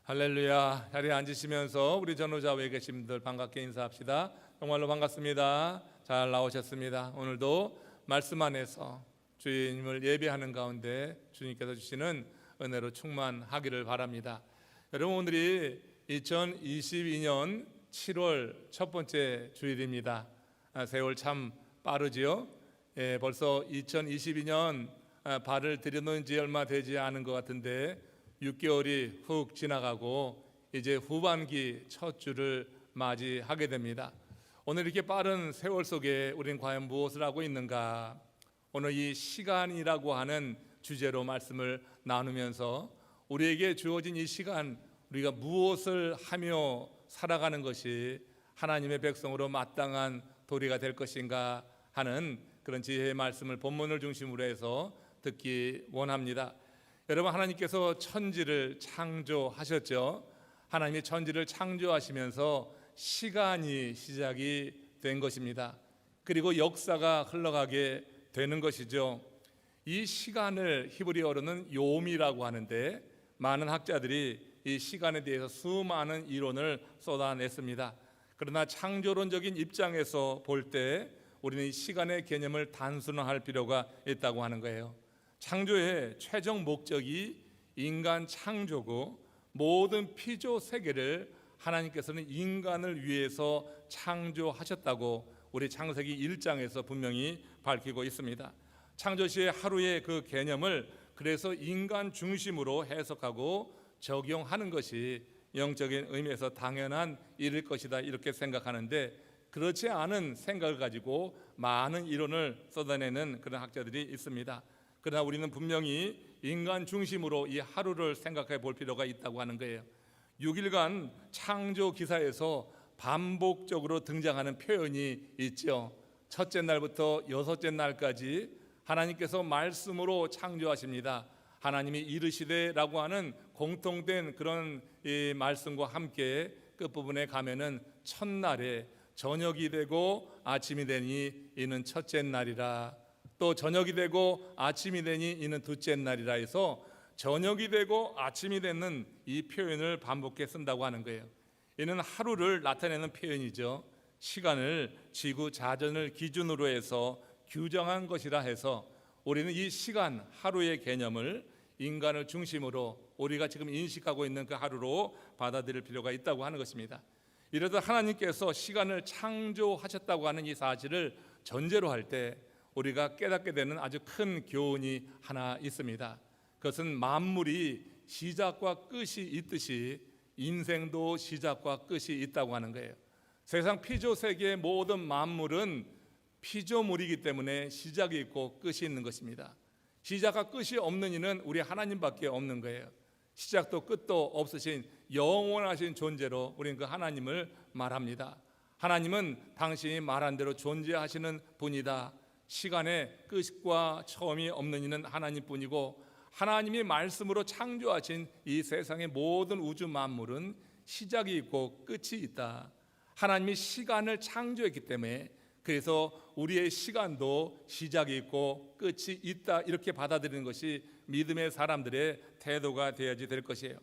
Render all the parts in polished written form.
할렐루야. 자리에 앉으시면서 우리 전후자 외에 계신 분들 반갑게 인사합시다. 정말로 반갑습니다. 잘 나오셨습니다. 오늘도 말씀 안에서 주님을 예배하는 가운데 주님께서 주시는 은혜로 충만하기를 바랍니다. 여러분, 오늘이 2022년 7월 첫 번째 주일입니다. 세월 참 빠르지요. 벌써 2022년 발을 들여놓은 지 얼마 되지 않은 것 같은데 6개월이 훅 지나가고 이제 후반기 첫 주를 맞이하게 됩니다. 오늘 이렇게 빠른 세월 속에 우리는 과연 무엇을 하고 있는가? 오늘 이 시간이라고 하는 주제로 말씀을 나누면서 우리에게 주어진 이 시간, 우리가 무엇을 하며 살아가는 것이 하나님의 백성으로 마땅한 도리가 될 것인가 하는 그런 지혜의 말씀을 본문을 중심으로 해서 듣기 원합니다. 여러분, 하나님께서 천지를 창조하셨죠. 하나님이 천지를 창조하시면서 시간이 시작이 된 것입니다. 그리고 역사가 흘러가게 되는 것이죠. 이 시간을 히브리어로는 요미라고 하는데 많은 학자들이 이 시간에 대해서 수많은 이론을 쏟아냈습니다. 그러나 창조론적인 입장에서 볼 때 우리는 이 시간의 개념을 단순화할 필요가 있다고 하는 거예요. 창조의 최종 목적이 인간 창조고 모든 피조 세계를 하나님께서는 인간을 위해서 창조하셨다고 우리 창세기 1장에서 분명히 밝히고 있습니다. 창조 시의 하루의 그 개념을 그래서 인간 중심으로 해석하고 적용하는 것이 영적인 의미에서 당연한 일일 것이다, 이렇게 생각하는데 그렇지 않은 생각을 가지고 많은 이론을 쏟아내는 그런 학자들이 있습니다. 그러나 우리는 분명히 인간 중심으로 이 하루를 생각해 볼 필요가 있다고 하는 거예요. 6일간 창조 기사에서 반복적으로 등장하는 표현이 있죠. 첫째 날부터 여섯째 날까지 하나님께서 말씀으로 창조하십니다. 하나님이 이르시되라고 하는 공통된 그런 이 말씀과 함께 끝부분에 가면은 첫날에 저녁이 되고 아침이 되니 이는 첫째 날이라, 또 저녁이 되고 아침이 되니 이는 둘째 날이라 해서 저녁이 되고 아침이 되는 이 표현을 반복해 쓴다고 하는 거예요. 이는 하루를 나타내는 표현이죠. 시간을 지구 자전을 기준으로 해서 규정한 것이라 해서 우리는 이 시간, 하루의 개념을 인간을 중심으로 우리가 지금 인식하고 있는 그 하루로 받아들일 필요가 있다고 하는 것입니다. 이래서 하나님께서 시간을 창조하셨다고 하는 이 사실을 전제로 할 때 우리가 깨닫게 되는 아주 큰 교훈이 하나 있습니다. 그것은 만물이 시작과 끝이 있듯이 인생도 시작과 끝이 있다고 하는 거예요. 세상 피조 세계의 모든 만물은 피조물이기 때문에 시작이 있고 끝이 있는 것입니다. 시작과 끝이 없는 이는 우리 하나님밖에 없는 거예요. 시작도 끝도 없으신 영원하신 존재로 우리는 그 하나님을 말합니다. 하나님은 당신이 말한 대로 존재하시는 분이다. 시간의 끝과 처음이 없는 이는 하나님뿐이고 하나님이 말씀으로 창조하신 이 세상의 모든 우주 만물은 시작이 있고 끝이 있다. 하나님이 시간을 창조했기 때문에 그래서 우리의 시간도 시작이 있고 끝이 있다, 이렇게 받아들이는 것이 믿음의 사람들의 태도가 되어야지 될 것이에요.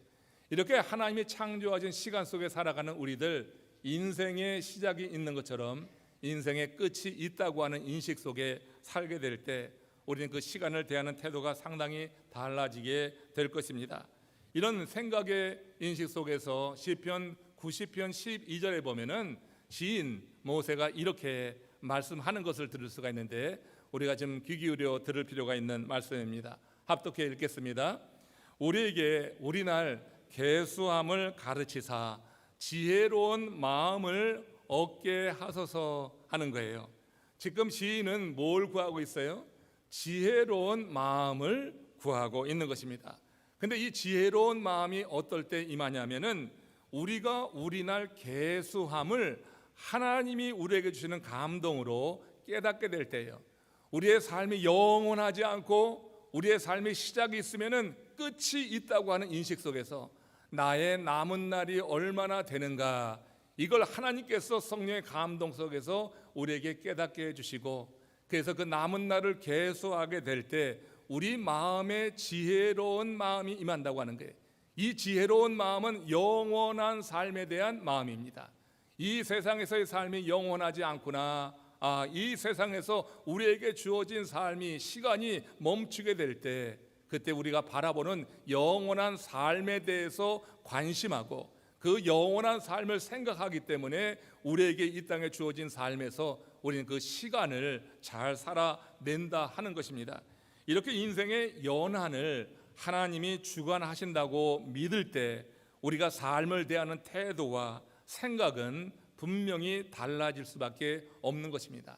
이렇게 하나님이 창조하신 시간 속에 살아가는 우리들, 인생의 시작이 있는 것처럼 인생의 끝이 있다고 하는 인식 속에 살게 될 때 우리는 그 시간을 대하는 태도가 상당히 달라지게 될 것입니다. 이런 생각의 인식 속에서 시편 90편 12절에 보면은 시인 모세가 이렇게 말씀하는 것을 들을 수가 있는데 우리가 좀 귀 기울여 들을 필요가 있는 말씀입니다. 합독해 읽겠습니다. 우리에게 우리날 계수함을 가르치사 지혜로운 마음을 얻게 하소서 하는 거예요. 지금 시인은 뭘 구하고 있어요? 지혜로운 마음을 구하고 있는 것입니다. 근데 이 지혜로운 마음이 어떨 때 임하냐면은 우리가 우리날 계수함을 하나님이 우리에게 주시는 감동으로 깨닫게 될 때예요. 우리의 삶이 영원하지 않고 우리의 삶의 시작이 있으면은 끝이 있다고 하는 인식 속에서 나의 남은 날이 얼마나 되는가, 이걸 하나님께서 성령의 감동 속에서 우리에게 깨닫게 해주시고 그래서 그 남은 날을 계수하게 될 때 우리 마음에 지혜로운 마음이 임한다고 하는 거예요. 이 지혜로운 마음은 영원한 삶에 대한 마음입니다. 이 세상에서의 삶이 영원하지 않구나, 이 세상에서 우리에게 주어진 삶이, 시간이 멈추게 될 때, 그때 우리가 바라보는 영원한 삶에 대해서 관심하고 그 영원한 삶을 생각하기 때문에 우리에게 이 땅에 주어진 삶에서 우리는 그 시간을 잘 살아낸다 하는 것입니다. 이렇게 인생의 연한을 하나님이 주관하신다고 믿을 때 우리가 삶을 대하는 태도와 생각은 분명히 달라질 수밖에 없는 것입니다.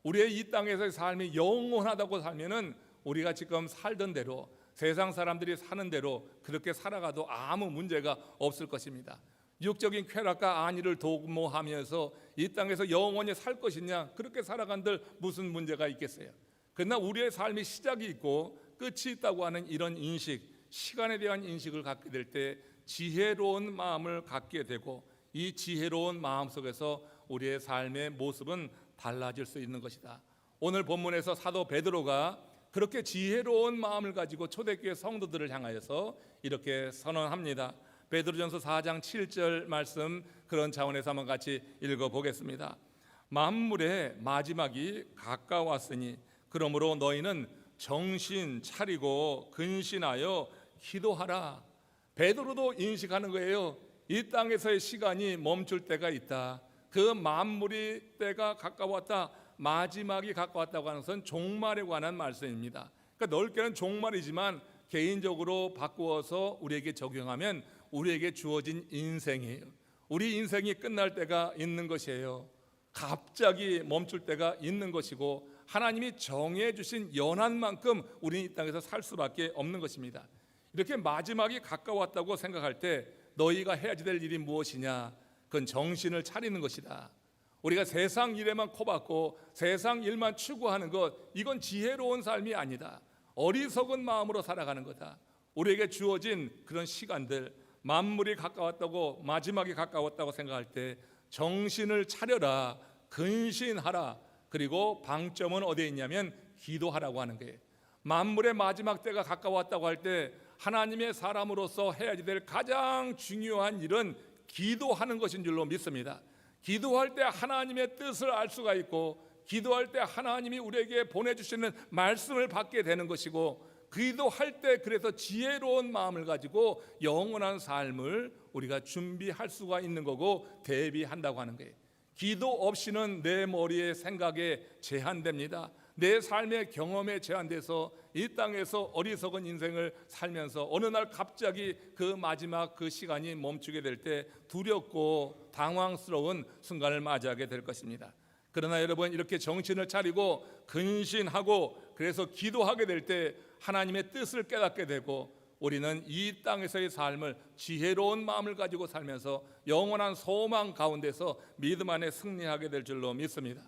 우리의 이 땅에서의 삶이 영원하다고 살면은 우리가 지금 살던 대로, 세상 사람들이 사는 대로 그렇게 살아가도 아무 문제가 없을 것입니다. 육적인 쾌락과 안위를 도모하면서 이 땅에서 영원히 살 것이냐, 그렇게 살아간들 무슨 문제가 있겠어요? 그러나 우리의 삶이 시작이 있고 끝이 있다고 하는 이런 인식, 시간에 대한 인식을 갖게 될 때 지혜로운 마음을 갖게 되고, 이 지혜로운 마음 속에서 우리의 삶의 모습은 달라질 수 있는 것이다. 오늘 본문에서 사도 베드로가 그렇게 지혜로운 마음을 가지고 초대교회 성도들을 향하여서 이렇게 선언합니다. 베드로전서 4장 7절 말씀, 그런 차원에서 한번 같이 읽어보겠습니다. 만물의 마지막이 가까웠으니 그러므로 너희는 정신 차리고 근신하여 기도하라. 베드로도 인식하는 거예요. 이 땅에서의 시간이 멈출 때가 있다. 그 만물이 때가 가까웠다. 마지막이 가까웠다고 하는 것은 종말에 관한 말씀입니다. 그러니까 넓게는 종말이지만 개인적으로 바꾸어서 우리에게 적용하면 우리에게 주어진 인생이에요. 우리 인생이 끝날 때가 있는 것이에요. 갑자기 멈출 때가 있는 것이고, 하나님이 정해 주신 연한만큼 우리는 이 땅에서 살 수밖에 없는 것입니다. 이렇게 마지막이 가까웠다고 생각할 때 너희가 해야지 될 일이 무엇이냐? 그건 정신을 차리는 것이다. 우리가 세상 일에만 코박고 세상 일만 추구하는 것, 이건 지혜로운 삶이 아니다. 어리석은 마음으로 살아가는 거다. 우리에게 주어진 그런 시간들, 만물이 가까웠다고, 마지막이 가까웠다고 생각할 때 정신을 차려라, 근신하라. 그리고 방점은 어디에 있냐면 기도하라고 하는 거예요. 만물의 마지막 때가 가까웠다고 할 때 하나님의 사람으로서 해야지 될 가장 중요한 일은 기도하는 것인 줄로 믿습니다. 기도할 때 하나님의 뜻을 알 수가 있고, 기도할 때 하나님이 우리에게 보내주시는 말씀을 받게 되는 것이고, 기도할 때 그래서 지혜로운 마음을 가지고 영원한 삶을 우리가 준비할 수가 있는 거고 대비한다고 하는 거예요. 기도 없이는 내 머리의 생각에 제한됩니다. 내 삶의 경험에 제한돼서 이 땅에서 어리석은 인생을 살면서 어느 날 갑자기 그 마지막 그 시간이 멈추게 될 때 두렵고 당황스러운 순간을 맞이하게 될 것입니다. 그러나 여러분, 이렇게 정신을 차리고 근신하고 그래서 기도하게 될 때 하나님의 뜻을 깨닫게 되고, 우리는 이 땅에서의 삶을 지혜로운 마음을 가지고 살면서 영원한 소망 가운데서 믿음 안에 승리하게 될 줄로 믿습니다.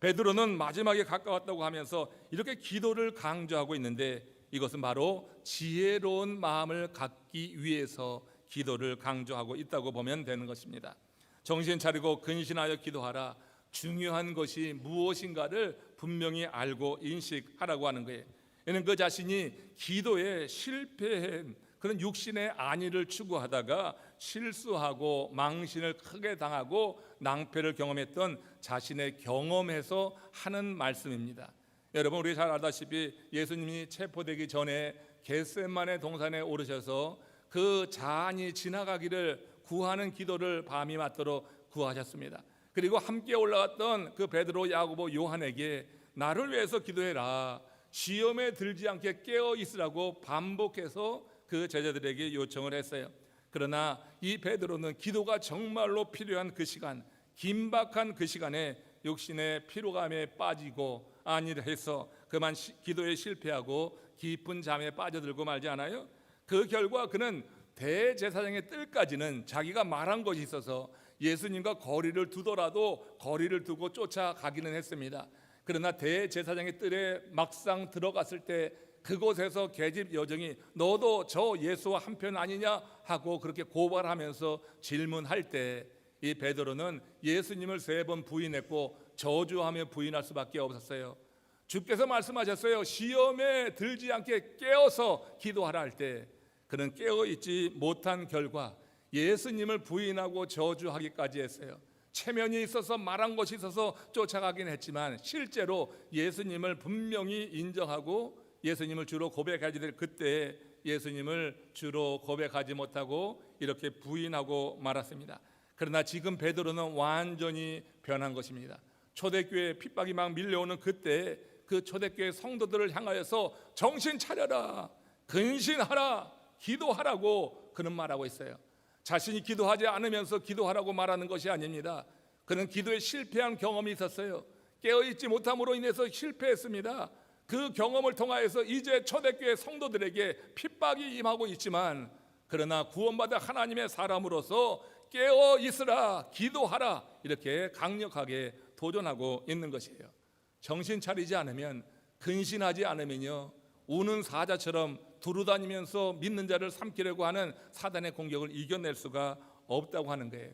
베드로는 마지막에 가까웠다고 하면서 이렇게 기도를 강조하고 있는데, 이것은 바로 지혜로운 마음을 갖기 위해서 기도를 강조하고 있다고 보면 되는 것입니다. 정신 차리고 근신하여 기도하라. 중요한 것이 무엇인가를 분명히 알고 인식하라고 하는 거예요. 이는 그 자신이 기도에 실패한 그런 육신의 안위를 추구하다가 실수하고 망신을 크게 당하고 낭패를 경험했던 자신의 경험에서 하는 말씀입니다. 여러분, 우리 잘 알다시피 예수님이 체포되기 전에 겟세마네 동산에 오르셔서 그 잔이 지나가기를 구하는 기도를 밤이 맞도록 구하셨습니다. 그리고 함께 올라갔던 그 베드로, 야고보, 요한에게 나를 위해서 기도해라, 시험에 들지 않게 깨어 있으라고 반복해서 그 제자들에게 요청을 했어요. 그러나 이 베드로는 기도가 정말로 필요한 그 시간, 긴박한 그 시간에 육신의 피로감에 빠지고 안일을 해서 그만 기도에 실패하고 깊은 잠에 빠져들고 말지 않아요? 그 결과 그는 대제사장의 뜰까지는 자기가 말한 것이 있어서 예수님과 거리를 두더라도 거리를 두고 쫓아가기는 했습니다. 그러나 대제사장의 뜰에 막상 들어갔을 때 그곳에서 계집 여정이 너도 저 예수와 한편 아니냐 하고 그렇게 고발하면서 질문할 때 이 베드로는 예수님을 3번 부인했고 저주하며 부인할 수밖에 없었어요. 주께서 말씀하셨어요. 시험에 들지 않게 깨어서 기도하라 할 때 그는 깨어있지 못한 결과 예수님을 부인하고 저주하기까지 했어요. 체면이 있어서 말한 것이 있어서 쫓아가긴 했지만 실제로 예수님을 분명히 인정하고 예수님을 주로 고백하게 될 그때 예수님을 주로 고백하지 못하고 이렇게 부인하고 말았습니다. 그러나 지금 베드로는 완전히 변한 것입니다. 초대교회 핍박이 막 밀려오는 그때 그 초대교회 성도들을 향하여서 정신 차려라, 근신하라, 기도하라고 그는 말하고 있어요. 자신이 기도하지 않으면서 기도하라고 말하는 것이 아닙니다. 그는 기도에 실패한 경험이 있었어요. 깨어있지 못함으로 인해서 실패했습니다. 그 경험을 통하여서 이제 초대교회 성도들에게 핍박이 임하고 있지만 그러나 구원받은 하나님의 사람으로서 깨어 있으라, 기도하라 이렇게 강력하게 도전하고 있는 것이에요. 정신 차리지 않으면, 근신하지 않으면요, 우는 사자처럼 두루다니면서 믿는 자를 삼키려고 하는 사단의 공격을 이겨낼 수가 없다고 하는 거예요.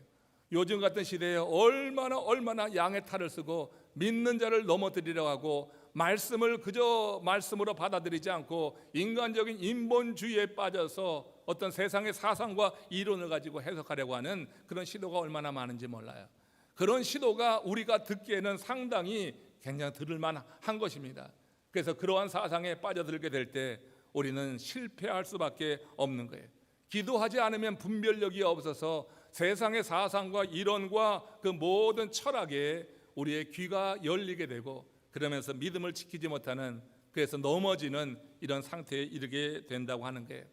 요즘 같은 시대에 얼마나 양의 탈을 쓰고 믿는 자를 넘어뜨리려고 하고 말씀을 그저 말씀으로 받아들이지 않고 인간적인 인본주의에 빠져서 어떤 세상의 사상과 이론을 가지고 해석하려고 하는 그런 시도가 얼마나 많은지 몰라요. 그런 시도가 우리가 듣기에는 상당히 굉장히 들을만한 것입니다. 그래서 그러한 사상에 빠져들게 될 때 우리는 실패할 수밖에 없는 거예요. 기도하지 않으면 분별력이 없어서 세상의 사상과 이론과 그 모든 철학에 우리의 귀가 열리게 되고 그러면서 믿음을 지키지 못하는, 그래서 넘어지는 이런 상태에 이르게 된다고 하는 거예요.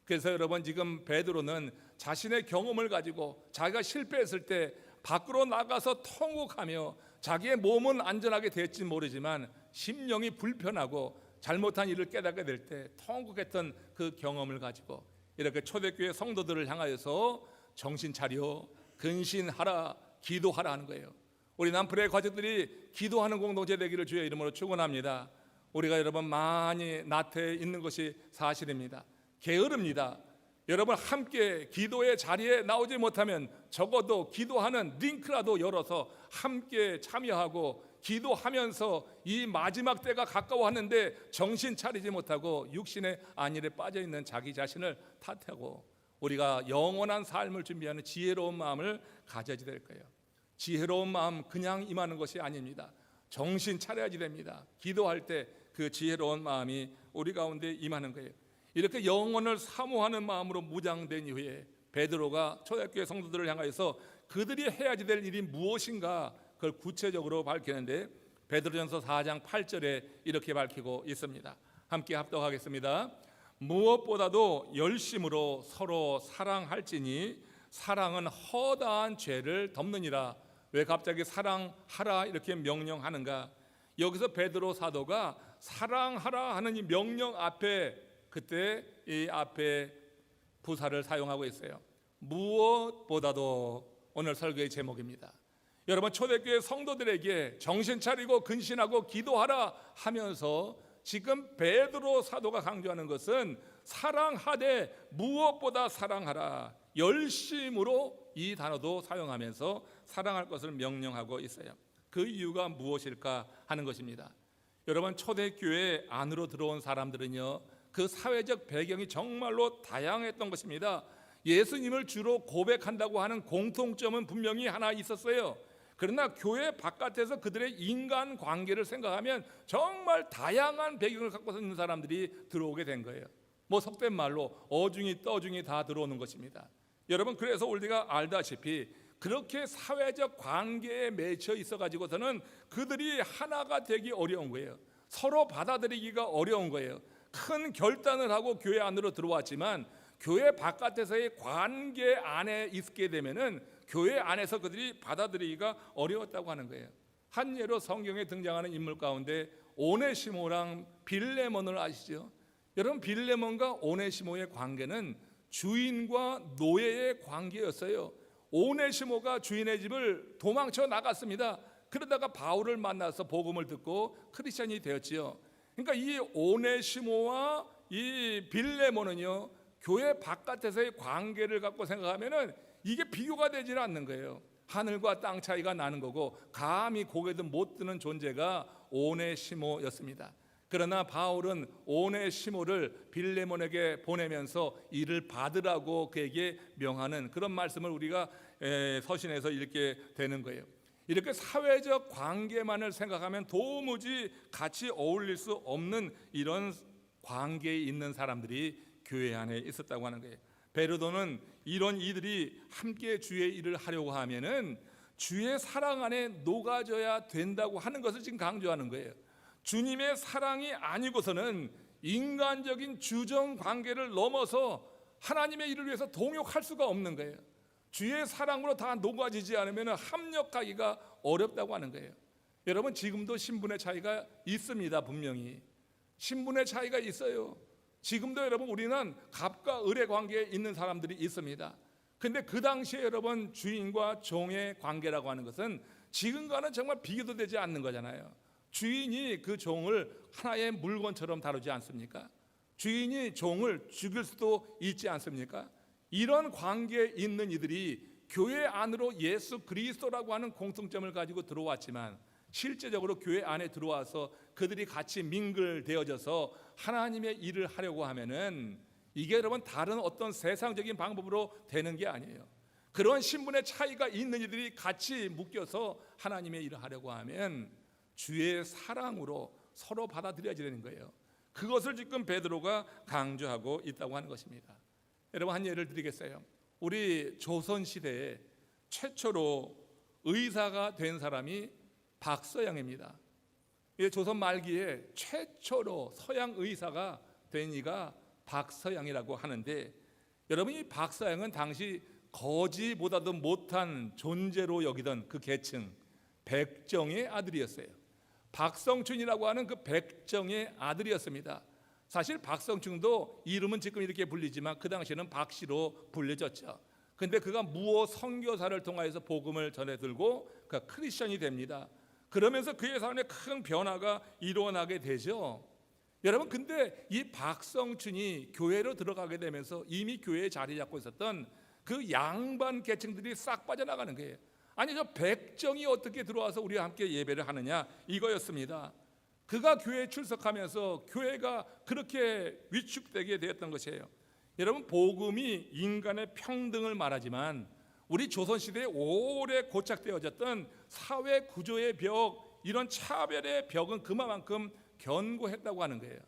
그래서 여러분, 지금 베드로는 자신의 경험을 가지고 자기가 실패했을 때 밖으로 나가서 통곡하며 자기의 몸은 안전하게 됐지 모르지만 심령이 불편하고 잘못한 일을 깨닫게 될 때 통곡했던 그 경험을 가지고 이렇게 초대교회 성도들을 향하여서 정신 차려, 근신하라, 기도하라 하는 거예요. 우리 남프레 가족들이 기도하는 공동체 되기를 주의 이름으로 축원합니다. 우리가 여러분 많이 나태해 있는 것이 사실입니다. 게으릅니다. 여러분 함께 기도의 자리에 나오지 못하면 적어도 기도하는 링크라도 열어서 함께 참여하고 기도하면서 이 마지막 때가 가까워하는데 정신 차리지 못하고 육신의 안일에 빠져있는 자기 자신을 탓하고 우리가 영원한 삶을 준비하는 지혜로운 마음을 가져야 될 거예요. 지혜로운 마음 그냥 임하는 것이 아닙니다. 정신 차려야지 됩니다. 기도할 때 그 지혜로운 마음이 우리 가운데 임하는 거예요. 이렇게 영혼을 사모하는 마음으로 무장된 이후에 베드로가 초대교회 성도들을 향하여서 그들이 해야지 될 일이 무엇인가 그걸 구체적으로 밝히는데 베드로전서 4장 8절에 이렇게 밝히고 있습니다. 함께 합독하겠습니다. 무엇보다도 열심으로 서로 사랑할지니 사랑은 허다한 죄를 덮느니라. 왜 갑자기 사랑하라 이렇게 명령하는가? 여기서 베드로 사도가 사랑하라 하는 이 명령 앞에 그때 이 앞에 부사를 사용하고 있어요. 무엇보다도 오늘 설교의 제목입니다. 여러분 초대교회 성도들에게 정신 차리고 근신하고 기도하라 하면서 지금 베드로 사도가 강조하는 것은 사랑하되 무엇보다 사랑하라, 열심으로 이 단어도 사용하면서 사랑할 것을 명령하고 있어요. 그 이유가 무엇일까 하는 것입니다. 여러분 초대교회 안으로 들어온 사람들은요 그 사회적 배경이 정말로 다양했던 것입니다. 예수님을 주로 고백한다고 하는 공통점은 분명히 하나 있었어요. 그러나 교회 바깥에서 그들의 인간 관계를 생각하면 정말 다양한 배경을 갖고 있는 사람들이 들어오게 된 거예요. 뭐 속된 말로 어중이 떠중이 다 들어오는 것입니다. 여러분 그래서 우리가 알다시피 그렇게 사회적 관계에 맺혀 있어 가지고서는 그들이 하나가 되기 어려운 거예요. 서로 받아들이기가 어려운 거예요. 큰 결단을 하고 교회 안으로 들어왔지만 교회 바깥에서의 관계 안에 있게 되면은 교회 안에서 그들이 받아들이기가 어려웠다고 하는 거예요. 한 예로 성경에 등장하는 인물 가운데 오네시모랑 빌레몬을 아시죠? 여러분 빌레몬과 오네시모의 관계는 주인과 노예의 관계였어요. 오네시모가 주인의 집을 도망쳐 나갔습니다. 그러다가 바울을 만나서 복음을 듣고 크리스천이 되었지요. 그러니까 이 오네시모와 이 빌레몬은요 교회 바깥에서의 관계를 갖고 생각하면은 이게 비교가 되지는 않는 거예요. 하늘과 땅 차이가 나는 거고 감히 고개도 못 드는 존재가 오네시모였습니다. 그러나 바울은 오네시모를 빌레몬에게 보내면서 이를 받으라고 그에게 명하는 그런 말씀을 우리가 서신에서 읽게 되는 거예요. 이렇게 사회적 관계만을 생각하면 도무지 같이 어울릴 수 없는 이런 관계에 있는 사람들이 교회 안에 있었다고 하는 거예요. 베르도는 이런 이들이 함께 주의 일을 하려고 하면은 주의 사랑 안에 녹아져야 된다고 하는 것을 지금 강조하는 거예요. 주님의 사랑이 아니고서는 인간적인 주정 관계를 넘어서 하나님의 일을 위해서 동역할 수가 없는 거예요. 주의 사랑으로 다 녹아지지 않으면 합력하기가 어렵다고 하는 거예요. 여러분, 지금도 신분의 차이가 있습니다. 분명히 신분의 차이가 있어요. 지금도 여러분 우리는 갑과 을의 관계에 있는 사람들이 있습니다. 근데 그 당시에 여러분 주인과 종의 관계라고 하는 것은 지금과는 정말 비교도 되지 않는 거잖아요. 주인이 그 종을 하나의 물건처럼 다루지 않습니까? 주인이 종을 죽일 수도 있지 않습니까? 이런 관계에 있는 이들이 교회 안으로 예수 그리스도라고 하는 공통점을 가지고 들어왔지만 실제적으로 교회 안에 들어와서 그들이 같이 민글되어져서 하나님의 일을 하려고 하면은 이게 여러분 다른 어떤 세상적인 방법으로 되는 게 아니에요. 그런 신분의 차이가 있는 이들이 같이 묶여서 하나님의 일을 하려고 하면 주의 사랑으로 서로 받아들여지는 거예요. 그것을 지금 베드로가 강조하고 있다고 하는 것입니다. 여러분, 한 예를 드리겠어요. 우리 조선시대에 최초로 의사가 된 사람이 박서양입니다. 조선 말기에 최초로 서양 의사가 된 이가 박서양이라고 하는데, 여러분 이 박서양은 당시 거지보다도 못한 존재로 여기던 그 계층 백정의 아들이었어요. 박성춘이라고 하는 그 백정의 아들이었습니다. 사실 박성춘도 이름은 지금 이렇게 불리지만 그 당시에는 박씨로 불려졌죠. 근데 그가 무어 선교사를 통하여서 복음을 전해들고 그가 크리스천이 됩니다. 그러면서 그의 삶에 큰 변화가 일어나게 되죠. 여러분, 근데 이 박성춘이 교회로 들어가게 되면서 이미 교회에 자리 잡고 있었던 그 양반 계층들이 싹 빠져나가는 거예요. 아니, 저 백정이 어떻게 들어와서 우리와 함께 예배를 하느냐, 이거였습니다. 그가 교회에 출석하면서 교회가 그렇게 위축되게 되었던 것이에요. 여러분, 복음이 인간의 평등을 말하지만 우리 조선시대에 오래 고착되어졌던 사회 구조의 벽, 이런 차별의 벽은 그만큼 견고했다고 하는 거예요.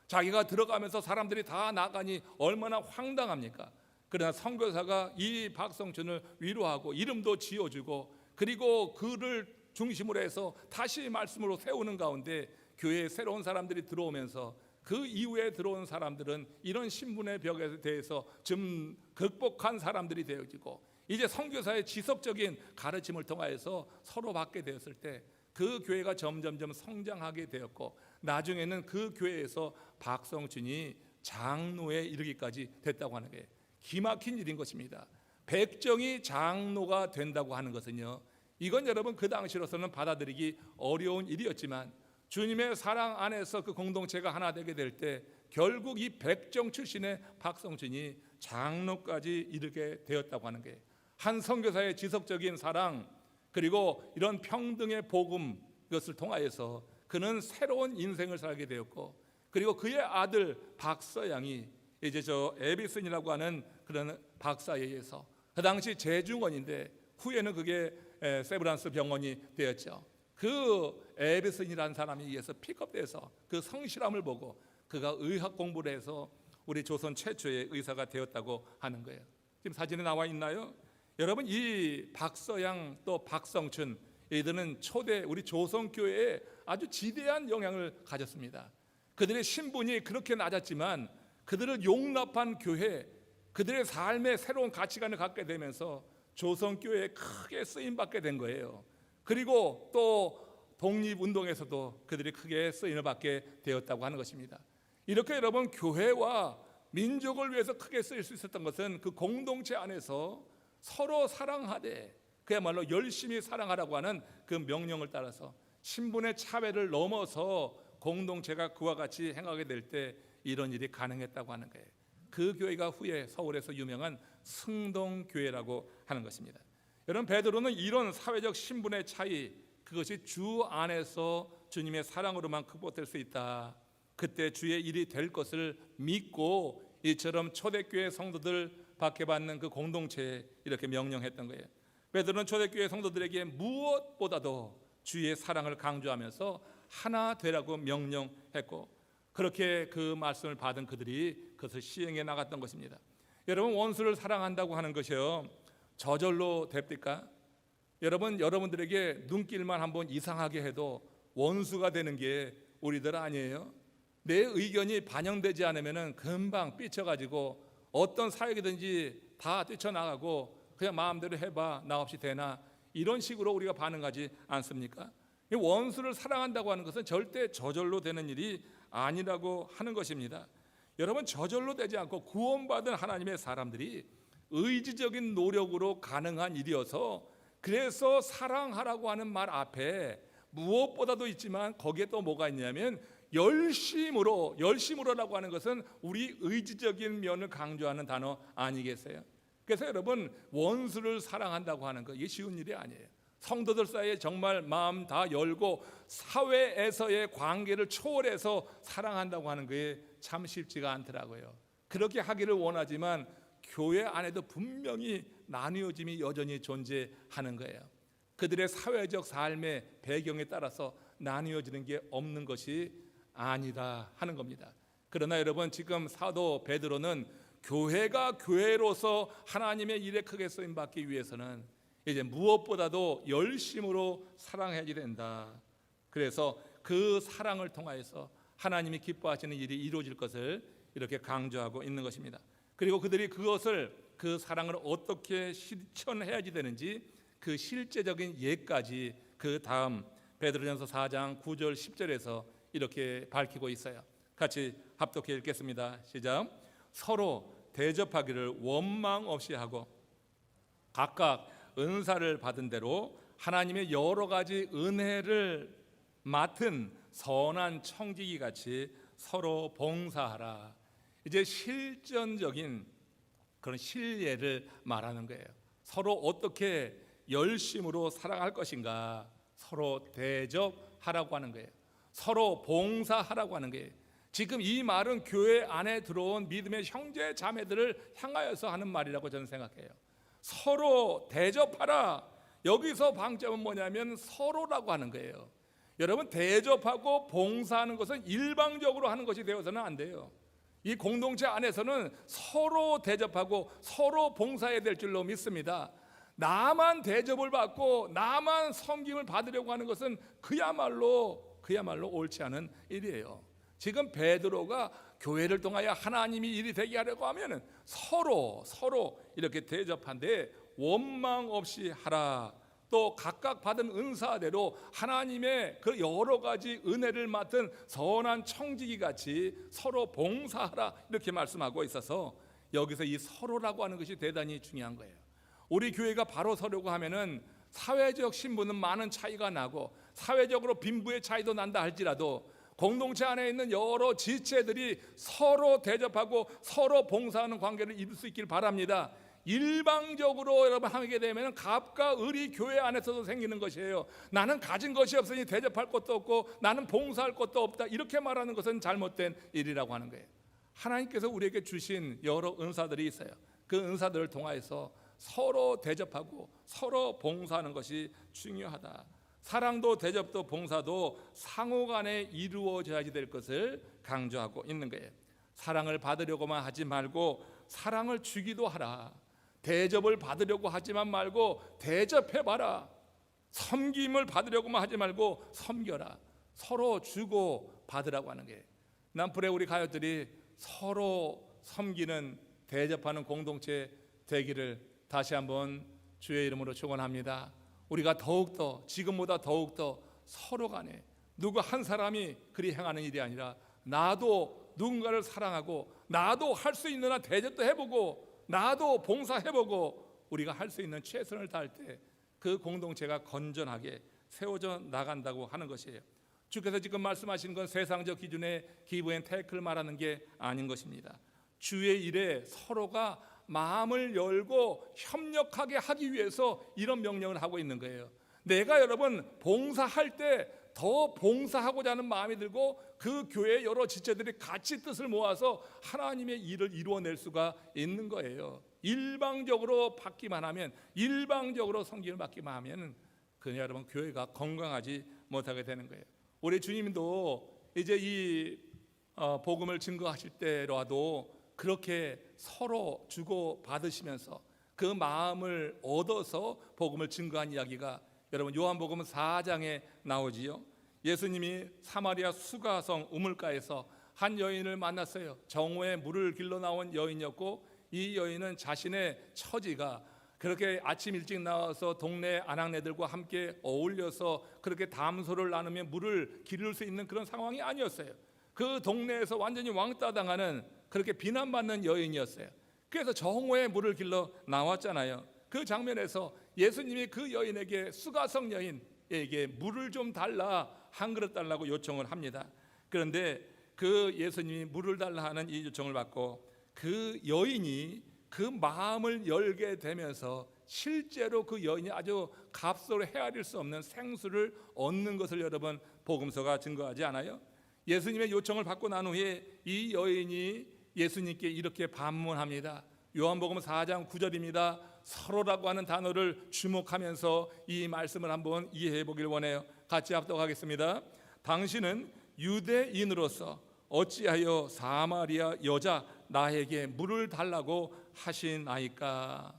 자기가 들어가면서 사람들이 다 나가니 얼마나 황당합니까? 그러나 선교사가 이 박성춘을 위로하고 이름도 지어주고 그리고 그를 중심으로 해서 다시 말씀으로 세우는 가운데 교회에 새로운 사람들이 들어오면서 그 이후에 들어온 사람들은 이런 신분의 벽에 대해서 좀 극복한 사람들이 되어지고 이제 선교사의 지속적인 가르침을 통하여서 서로 받게 되었을 때 그 교회가 점점점 성장하게 되었고 나중에는 그 교회에서 박성춘이 장로에 이르기까지 됐다고 하는 게 기막힌 일인 것입니다. 백정이 장로가 된다고 하는 것은요, 이건 여러분 그 당시로서는 받아들이기 어려운 일이었지만 주님의 사랑 안에서 그 공동체가 하나 되게 될 때 결국 이 백정 출신의 박성춘이 장로까지 이르게 되었다고 하는 게 한 선교사의 지속적인 사랑 그리고 이런 평등의 복음, 이것을 통하여서 그는 새로운 인생을 살게 되었고 그리고 그의 아들 박서양이 이제 저 에비슨이라고 하는 그런 박사에 의해서 그 당시 재중원인데 후에는 그게 세브란스 병원이 되었죠. 그 에비슨이라는 사람에 의해서 픽업돼서 그 성실함을 보고 그가 의학 공부를 해서 우리 조선 최초의 의사가 되었다고 하는 거예요. 지금 사진에 나와 있나요? 여러분, 이 박서양 또 박성춘 이들은 초대 우리 조선교회에 아주 지대한 영향을 가졌습니다. 그들의 신분이 그렇게 낮았지만 그들을 용납한 교회, 그들의 삶에 새로운 가치관을 갖게 되면서 조선교회에 크게 쓰임받게 된 거예요. 그리고 또 독립운동에서도 그들이 크게 쓰임을 받게 되었다고 하는 것입니다. 이렇게 여러분 교회와 민족을 위해서 크게 쓰일 수 있었던 것은 그 공동체 안에서 서로 사랑하되 그야말로 열심히 사랑하라고 하는 그 명령을 따라서 신분의 차별을 넘어서 공동체가 그와 같이 행하게 될 때 이런 일이 가능했다고 하는 거예요. 그 교회가 후에 서울에서 유명한 승동교회라고 하는 것입니다. 여러분, 베드로는 이런 사회적 신분의 차이, 그것이 주 안에서 주님의 사랑으로만 극복될 수 있다, 그때 주의 일이 될 것을 믿고 이처럼 초대교회 성도들 박해받는 그 공동체에 이렇게 명령했던 거예요. 베드로는 초대교회 성도들에게 무엇보다도 주의 사랑을 강조하면서 하나 되라고 명령했고, 그렇게 그 말씀을 받은 그들이 그것을 시행해 나갔던 것입니다. 여러분, 원수를 사랑한다고 하는 것이요, 저절로 됩니까? 여러분들에게 눈길만 한번 이상하게 해도 원수가 되는 게 우리들 아니에요? 내 의견이 반영되지 않으면 금방 삐쳐가지고 어떤 사역이든지 다 뛰쳐나가고 그냥 마음대로 해봐, 나 없이 되나, 이런 식으로 우리가 반응하지 않습니까? 원수를 사랑한다고 하는 것은 절대 저절로 되는 일이 아니라고 하는 것입니다. 여러분, 저절로 되지 않고 구원받은 하나님의 사람들이 의지적인 노력으로 가능한 일이어서, 그래서 사랑하라고 하는 말 앞에 무엇보다도 있지만 거기에 또 뭐가 있냐면 열심으로라고 하는 것은 우리 의지적인 면을 강조하는 단어 아니겠어요? 그래서 여러분, 원수를 사랑한다고 하는 거, 이게 쉬운 일이 아니에요. 성도들 사이에 정말 마음 다 열고 사회에서의 관계를 초월해서 사랑한다고 하는 게 참 쉽지가 않더라고요. 그렇게 하기를 원하지만 교회 안에도 분명히 나뉘어짐이 여전히 존재하는 거예요. 그들의 사회적 삶의 배경에 따라서 나뉘어지는 게 없는 것이 아니다 하는 겁니다. 그러나 여러분, 지금 사도 베드로는 교회가 교회로서 하나님의 일에 크게 쓰임 받기 위해서는 이제 무엇보다도 열심으로 사랑해야 된다. 그래서 그 사랑을 통하여서 하나님이 기뻐하시는 일이 이루어질 것을 이렇게 강조하고 있는 것입니다. 그리고 그들이 그 사랑을 어떻게 실천해야지 되는지 그 실제적인 예까지 그 다음 베드로전서 4장 9절 10절에서 이렇게 밝히고 있어요. 같이 합독해 읽겠습니다. 시작. 서로 대접하기를 원망 없이 하고 각각 은사를 받은 대로 하나님의 여러 가지 은혜를 맡은 선한 청지기 같이 서로 봉사하라. 이제 실전적인 그런 실례를 말하는 거예요. 서로 어떻게 열심으로 살아갈 것인가, 서로 대접하라고 하는 거예요. 서로 봉사하라고 하는 거예요. 지금 이 말은 교회 안에 들어온 믿음의 형제 자매들을 향하여서 하는 말이라고 저는 생각해요. 서로 대접하라. 여기서 방점은 뭐냐면 서로라고 하는 거예요. 여러분, 대접하고 봉사하는 것은 일방적으로 하는 것이 되어서는 안 돼요. 이 공동체 안에서는 서로 대접하고 서로 봉사해야 될 줄로 믿습니다. 나만 대접을 받고 나만 섬김을 받으려고 하는 것은 그야말로 옳지 않은 일이에요. 지금 베드로가 교회를 통하여 하나님이 일이 되게 하려고 하면은 서로 이렇게 대접한데 원망 없이 하라. 또 각각 받은 은사대로 하나님의 그 여러 가지 은혜를 맡은 선한 청지기 같이 서로 봉사하라, 이렇게 말씀하고 있어서 여기서 이 서로라고 하는 것이 대단히 중요한 거예요. 우리 교회가 바로 서려고 하면은 사회적 신분은 많은 차이가 나고 사회적으로 빈부의 차이도 난다 할지라도 공동체 안에 있는 여러 지체들이 서로 대접하고 서로 봉사하는 관계를 이룰 수 있길 바랍니다. 일방적으로 여러분 하게 되면 갑과 을이 교회 안에서도 생기는 것이에요. 나는 가진 것이 없으니 대접할 것도 없고 나는 봉사할 것도 없다, 이렇게 말하는 것은 잘못된 일이라고 하는 거예요. 하나님께서 우리에게 주신 여러 은사들이 있어요. 그 은사들을 통하여서 서로 대접하고 서로 봉사하는 것이 중요하다. 사랑도 대접도 봉사도 상호간에 이루어져야지 될 것을 강조하고 있는 거예요. 사랑을 받으려고만 하지 말고 사랑을 주기도 하라. 대접을 받으려고 하지만 말고 대접해봐라. 섬김을 받으려고만 하지 말고 섬겨라. 서로 주고 받으라고 하는 게, 남풀에 우리 가요들이 서로 섬기는 대접하는 공동체 되기를 다시 한번 주의 이름으로 축원합니다. 우리가 더욱더 지금보다 더욱더 서로 간에 누구 한 사람이 그리 행하는 일이 아니라 나도 누군가를 사랑하고 나도 할 수 있는 한 대접도 해보고 나도 봉사해보고 우리가 할 수 있는 최선을 다할 때 그 공동체가 건전하게 세워져 나간다고 하는 것이에요. 주께서 지금 말씀하시는 건 세상적 기준의 기브 앤 테이크를 말하는 게 아닌 것입니다. 주의 일에 서로가 마음을 열고 협력하게 하기 위해서 이런 명령을 하고 있는 거예요. 내가 여러분 봉사할 때 더 봉사하고자 하는 마음이 들고 그 교회 여러 지체들이 같이 뜻을 모아서 하나님의 일을 이루어낼 수가 있는 거예요. 일방적으로 받기만 하면, 일방적으로 섬김을 받기만 하면 그냥 여러분 교회가 건강하지 못하게 되는 거예요. 우리 주님도 이제 이 복음을 증거하실 때라도 그렇게 서로 주고 받으시면서 그 마음을 얻어서 복음을 증거한 이야기가 여러분 요한복음 4장에 나오지요. 예수님이 사마리아 수가성 우물가에서 한 여인을 만났어요. 정오에 물을 길러 나온 여인이었고, 이 여인은 자신의 처지가 그렇게 아침 일찍 나와서 동네 아낙네들과 함께 어울려서 그렇게 담소를 나누며 물을 기를 수 있는 그런 상황이 아니었어요. 그 동네에서 완전히 왕따 당하는, 그렇게 비난받는 여인이었어요. 그래서 정오에 물을 길러 나왔잖아요. 그 장면에서 예수님이 그 여인에게, 수가성 여인에게 물을 좀 달라, 한 그릇 달라고 요청을 합니다. 그런데 그 예수님이 물을 달라 하는 이 요청을 받고 그 여인이 그 마음을 열게 되면서 실제로 그 여인이 아주 값으로 헤아릴 수 없는 생수를 얻는 것을 여러분 복음서가 증거하지 않아요? 예수님의 요청을 받고 난 후에 이 여인이 예수님께 이렇게 반문합니다. 요한복음 4장 9절입니다. 서로라고 하는 단어를 주목하면서 이 말씀을 한번 이해해 보길 원해요. 같이 합독하겠습니다. 당신은 유대인으로서 어찌하여 사마리아 여자 나에게 물을 달라고 하시나이까?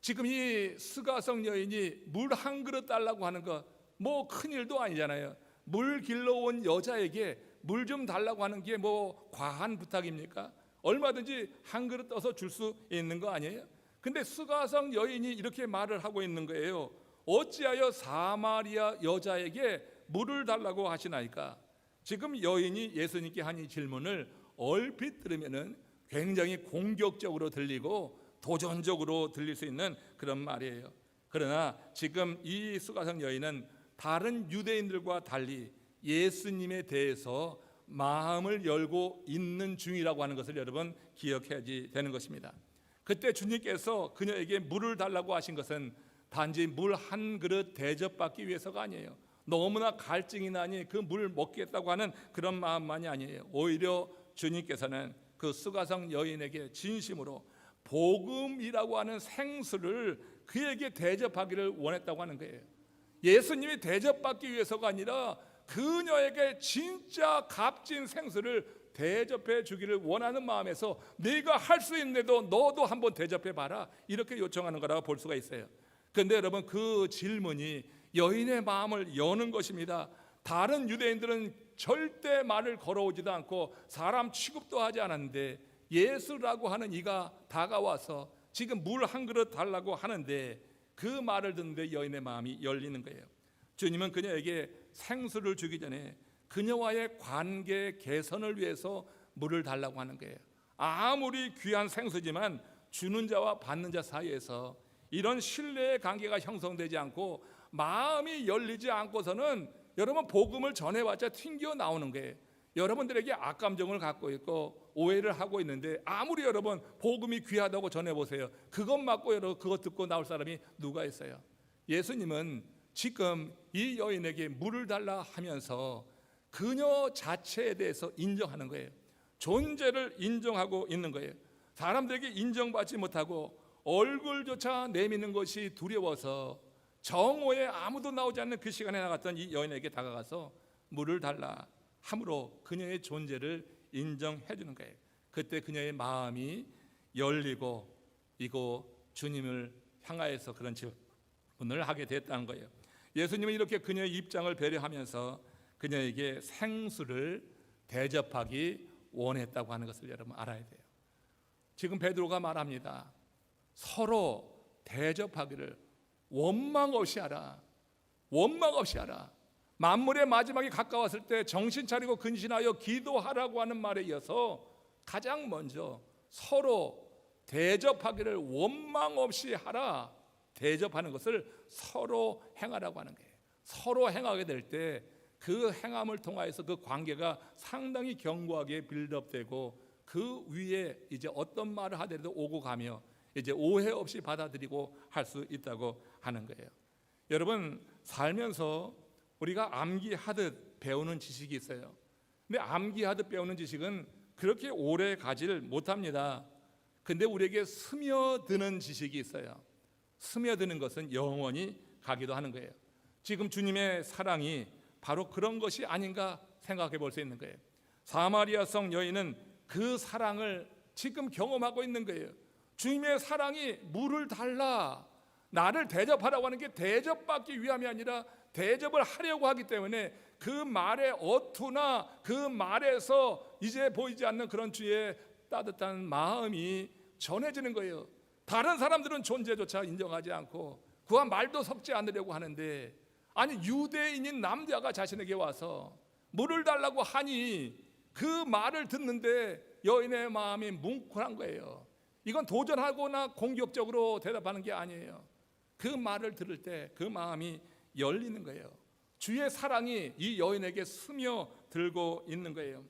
지금 이 수가성 여인이 물 한 그릇 달라고 하는 거 뭐 큰일도 아니잖아요. 물 길러 온 여자에게 물 좀 달라고 하는 게 뭐 과한 부탁입니까? 얼마든지 한 그릇 떠서 줄 수 있는 거 아니에요? 근데 수가성 여인이 이렇게 말을 하고 있는 거예요. 어찌하여 사마리아 여자에게 물을 달라고 하시나이까? 지금 여인이 예수님께 한 이 질문을 얼핏 들으면은 굉장히 공격적으로 들리고 도전적으로 들릴 수 있는 그런 말이에요. 그러나 지금 이 수가성 여인은 다른 유대인들과 달리 예수님에 대해서 마음을 열고 있는 중이라고 하는 것을 여러분 기억해야지 되는 것입니다. 그때 주님께서 그녀에게 물을 달라고 하신 것은 단지 물 한 그릇 대접받기 위해서가 아니에요. 너무나 갈증이 나니 그 물 먹겠다고 하는 그런 마음만이 아니에요. 오히려 주님께서는 그 수가성 여인에게 진심으로 복음이라고 하는 생수를 그에게 대접하기를 원했다고 하는 거예요. 예수님이 대접받기 위해서가 아니라 그녀에게 진짜 값진 생수를 대접해 주기를 원하는 마음에서 네가 할 수 있는데도 너도 한번 대접해 봐라, 이렇게 요청하는 거라고 볼 수가 있어요. 그런데 여러분 그 질문이 여인의 마음을 여는 것입니다. 다른 유대인들은 절대 말을 걸어오지도 않고 사람 취급도 하지 않았는데 예수라고 하는 이가 다가와서 지금 물 한 그릇 달라고 하는데 그 말을 듣는데 여인의 마음이 열리는 거예요. 주님은 그녀에게 생수를 주기 전에 그녀와의 관계 개선을 위해서 물을 달라고 하는 거예요. 아무리 귀한 생수지만 주는 자와 받는 자 사이에서 이런 신뢰의 관계가 형성되지 않고 마음이 열리지 않고서는 여러분 복음을 전해봤자 튕겨 나오는 거예요. 여러분들에게 악감정을 갖고 있고 오해를 하고 있는데 아무리 여러분 복음이 귀하다고 전해보세요. 그것 맞고 여러분 그것 듣고 나올 사람이 누가 있어요? 예수님은 지금 이 여인에게 물을 달라 하면서 그녀 자체에 대해서 인정하는 거예요. 존재를 인정하고 있는 거예요. 사람들에게 인정받지 못하고 얼굴조차 내미는 것이 두려워서 정오에 아무도 나오지 않는 그 시간에 나갔던 이 여인에게 다가가서 물을 달라 함으로 그녀의 존재를 인정해 주는 거예요. 그때 그녀의 마음이 열리고 이거 주님을 향하여서 그런 질문을 하게 됐다는 거예요. 예수님은 이렇게 그녀의 입장을 배려하면서 그녀에게 생수를 대접하기 원했다고 하는 것을 여러분 알아야 돼요. 지금 베드로가 말합니다. 서로 대접하기를 원망 없이 하라. 원망 없이 하라. 만물의 마지막이 가까웠을 때 정신 차리고 근신하여 기도하라고 하는 말에 이어서 가장 먼저 서로 대접하기를 원망 없이 하라. 대접하는 것을 서로 행하라고 하는 거예요. 서로 행하게 될 때 그 행함을 통하여서 그 관계가 상당히 견고하게 빌드업되고 그 위에 이제 어떤 말을 하더라도 오고 가며 이제 오해 없이 받아들이고 할 수 있다고 하는 거예요. 여러분 살면서 우리가 암기하듯 배우는 지식이 있어요. 근데 암기하듯 배우는 지식은 그렇게 오래 가지를 못합니다. 근데 우리에게 스며드는 지식이 있어요. 스며드는 것은 영원히 가기도 하는 거예요. 지금 주님의 사랑이 바로 그런 것이 아닌가 생각해 볼 수 있는 거예요. 사마리아 성 여인은 그 사랑을 지금 경험하고 있는 거예요. 주님의 사랑이 물을 달라 나를 대접하라고 하는 게 대접받기 위함이 아니라 대접을 하려고 하기 때문에 그 말의 어투나 그 말에서 이제 보이지 않는 그런 주의 따뜻한 마음이 전해지는 거예요. 다른 사람들은 존재조차 인정하지 않고 그와 말도 섞지 않으려고 하는데, 아니 유대인인 남자가 자신에게 와서 물을 달라고 하니 그 말을 듣는데 여인의 마음이 뭉클한 거예요. 이건 도전하거나 공격적으로 대답하는 게 아니에요. 그 말을 들을 때 그 마음이 열리는 거예요. 주의 사랑이 이 여인에게 스며들고 있는 거예요.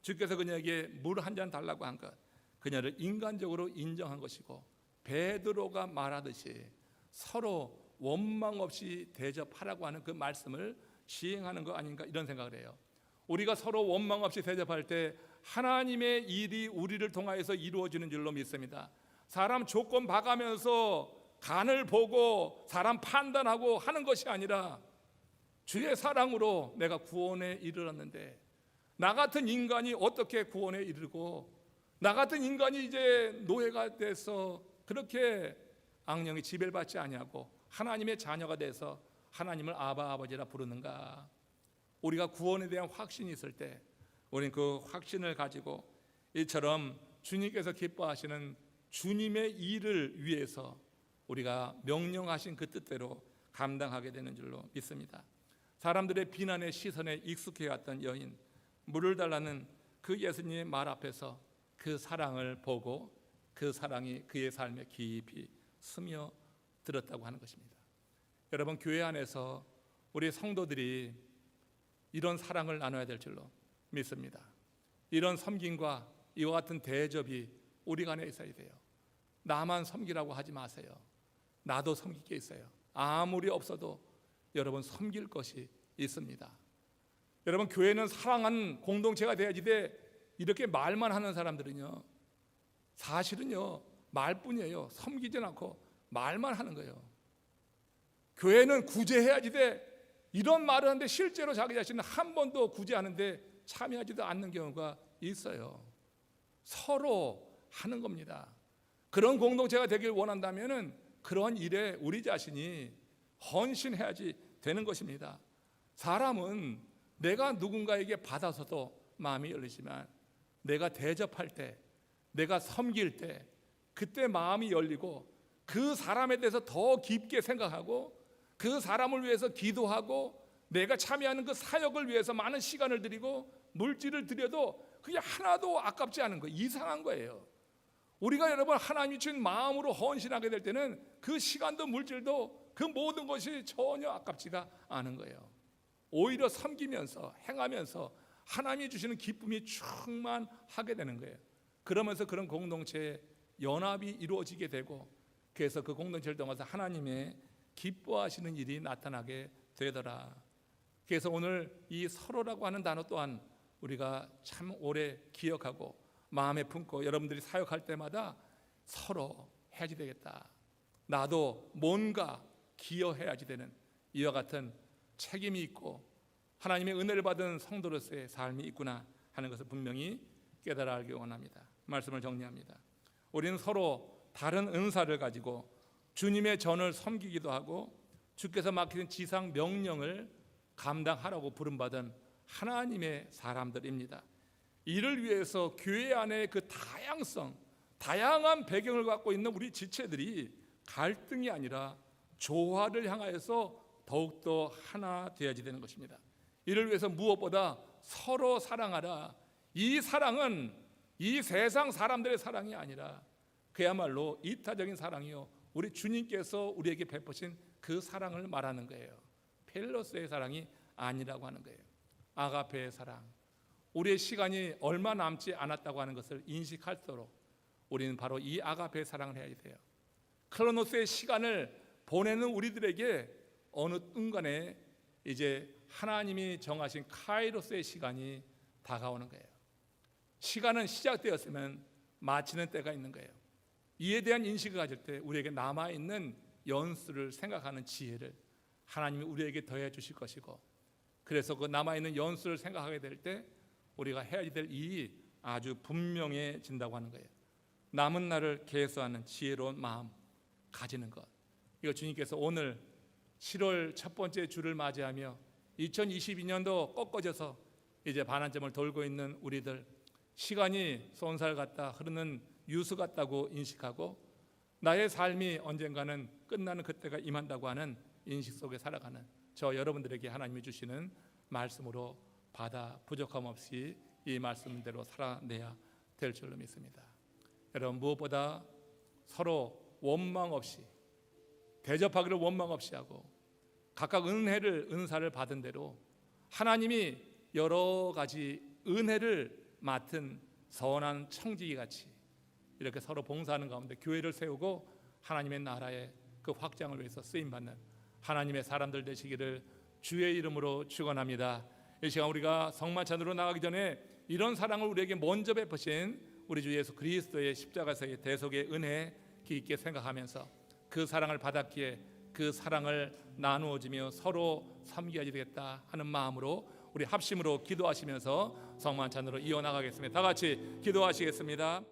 주께서 그녀에게 물 한 잔 달라고 한 것, 그녀를 인간적으로 인정한 것이고 베드로가 말하듯이 서로 원망 없이 대접하라고 하는 그 말씀을 시행하는 거 아닌가, 이런 생각을 해요. 우리가 서로 원망 없이 대접할 때 하나님의 일이 우리를 통하여서 이루어지는 줄로 믿습니다. 사람 조건 봐가면서 간을 보고 사람 판단하고 하는 것이 아니라 주의 사랑으로 내가 구원에 이르렀는데 나 같은 인간이 어떻게 구원에 이르고 나 같은 인간이 이제 노예가 돼서 그렇게 악령이 지배받지 아니하고 하나님의 자녀가 돼서 하나님을 아바 아버지라 부르는가. 우리가 구원에 대한 확신이 있을 때 우리는 그 확신을 가지고 이처럼 주님께서 기뻐하시는 주님의 일을 위해서 우리가 명령하신 그 뜻대로 감당하게 되는 줄로 믿습니다. 사람들의 비난의 시선에 익숙해왔던 여인, 물을 달라는 그 예수님의 말 앞에서 그 사랑을 보고 그 사랑이 그의 삶에 깊이 스며들었다고 하는 것입니다. 여러분, 교회 안에서 우리 성도들이 이런 사랑을 나눠야 될 줄로 믿습니다. 이런 섬김과 이와 같은 대접이 우리 간에 있어야 돼요. 나만 섬기라고 하지 마세요. 나도 섬길 게 있어요. 아무리 없어도 여러분 섬길 것이 있습니다. 여러분, 교회는 사랑하는 공동체가 돼야지 돼. 이렇게 말만 하는 사람들은요, 사실은요 말뿐이에요. 섬기진 않고 말만 하는 거예요. 교회는 구제해야지 돼. 이런 말을 하는데 실제로 자기 자신은 한 번도 구제하는데 참여하지도 않는 경우가 있어요. 서로 하는 겁니다. 그런 공동체가 되길 원한다면은 그런 일에 우리 자신이 헌신해야지 되는 것입니다. 사람은 내가 누군가에게 받아서도 마음이 열리지만 내가 대접할 때, 내가 섬길 때 그때 마음이 열리고 그 사람에 대해서 더 깊게 생각하고 그 사람을 위해서 기도하고 내가 참여하는 그 사역을 위해서 많은 시간을 들이고 물질을 들여도 그게 하나도 아깝지 않은 거예요. 이상한 거예요. 우리가 여러분 하나님이 주신 마음으로 헌신하게 될 때는 그 시간도 물질도 그 모든 것이 전혀 아깝지가 않은 거예요. 오히려 섬기면서 행하면서 하나님이 주시는 기쁨이 충만하게 되는 거예요. 그러면서 그런 공동체의 연합이 이루어지게 되고 그래서 그 공동체를 통해서 하나님의 기뻐하시는 일이 나타나게 되더라. 그래서 오늘 이 서로라고 하는 단어 또한 우리가 참 오래 기억하고 마음에 품고 여러분들이 사역할 때마다 서로 해야지 되겠다. 나도 뭔가 기여해야지 되는 이와 같은 책임이 있고 하나님의 은혜를 받은 성도로서의 삶이 있구나 하는 것을 분명히 깨달아 알기 원합니다. 말씀을 정리합니다. 우리는 서로 다른 은사를 가지고 주님의 전을 섬기기도 하고 주께서 맡기신 지상 명령을 감당하라고 부름받은 하나님의 사람들입니다. 이를 위해서 교회 안에 그 다양성, 다양한 배경을 갖고 있는 우리 지체들이 갈등이 아니라 조화를 향하여서 더욱더 하나 되어야지 되는 것입니다. 이를 위해서 무엇보다 서로 사랑하라. 이 사랑은 이 세상 사람들의 사랑이 아니라 그야말로 이타적인 사랑이요, 우리 주님께서 우리에게 베푸신 그 사랑을 말하는 거예요. 펠로스의 사랑이 아니라고 하는 거예요. 아가페의 사랑. 우리의 시간이 얼마 남지 않았다고 하는 것을 인식할수록 우리는 바로 이 아가페의 사랑을 해야 돼요. 크로노스의 시간을 보내는 우리들에게 어느 순간에 이제 하나님이 정하신 카이로스의 시간이 다가오는 거예요. 시간은 시작되었으면 마치는 때가 있는 거예요. 이에 대한 인식을 가질 때 우리에게 남아있는 연수를 생각하는 지혜를 하나님이 우리에게 더해 주실 것이고, 그래서 그 남아있는 연수를 생각하게 될 때 우리가 해야 될 일이 아주 분명해진다고 하는 거예요. 남은 날을 계수하는 지혜로운 마음 가지는 것, 이거 주님께서 오늘 7월 첫 번째 주를 맞이하며 2022년도 꺾어져서 이제 반환점을 돌고 있는 우리들, 시간이 쏜살 같다, 흐르는 유수 같다고 인식하고 나의 삶이 언젠가는 끝나는 그때가 임한다고 하는 인식 속에 살아가는 저 여러분들에게 하나님이 주시는 말씀으로 받아 부족함 없이 이 말씀대로 살아내야 될 줄로 믿습니다. 여러분, 무엇보다 서로 원망 없이, 대접하기를 원망 없이 하고 각각 은사를 받은 대로 하나님이 여러 가지 은혜를 맡은 선한 청지기 같이 이렇게 서로 봉사하는 가운데 교회를 세우고 하나님의 나라의 그 확장을 위해서 쓰임받는 하나님의 사람들 되시기를 주의 이름으로 축원합니다. 이 시간 우리가 성만찬으로 나가기 전에 이런 사랑을 우리에게 먼저 베푸신 우리 주 예수 그리스도의 십자가에서의 대속의 은혜 깊게 생각하면서 그 사랑을 받았기에 그 사랑을 나누어지며 서로 섬겨야 되겠다 하는 마음으로 우리 합심으로 기도하시면서 성만찬으로 이어나가겠습니다. 다 같이 기도하시겠습니다.